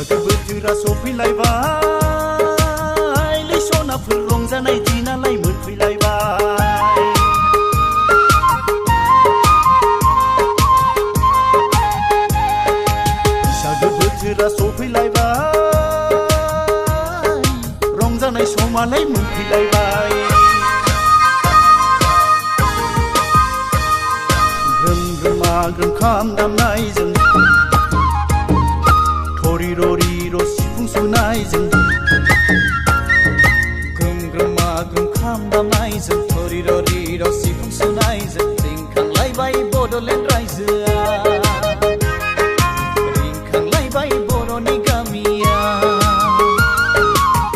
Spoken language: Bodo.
बैसागो बोथोरा सफैलायबाय लै सनाफोर रंजानाय दिनालाय मोनफैलायबाय बैसागो बोथोरा सफैलायबाय रंजानाय समालाय मोनफैलायबाय ग्रोम ग्रोमा ग्रोम खाम दामनायजों थरि ररि र' सिफुं सुनायजों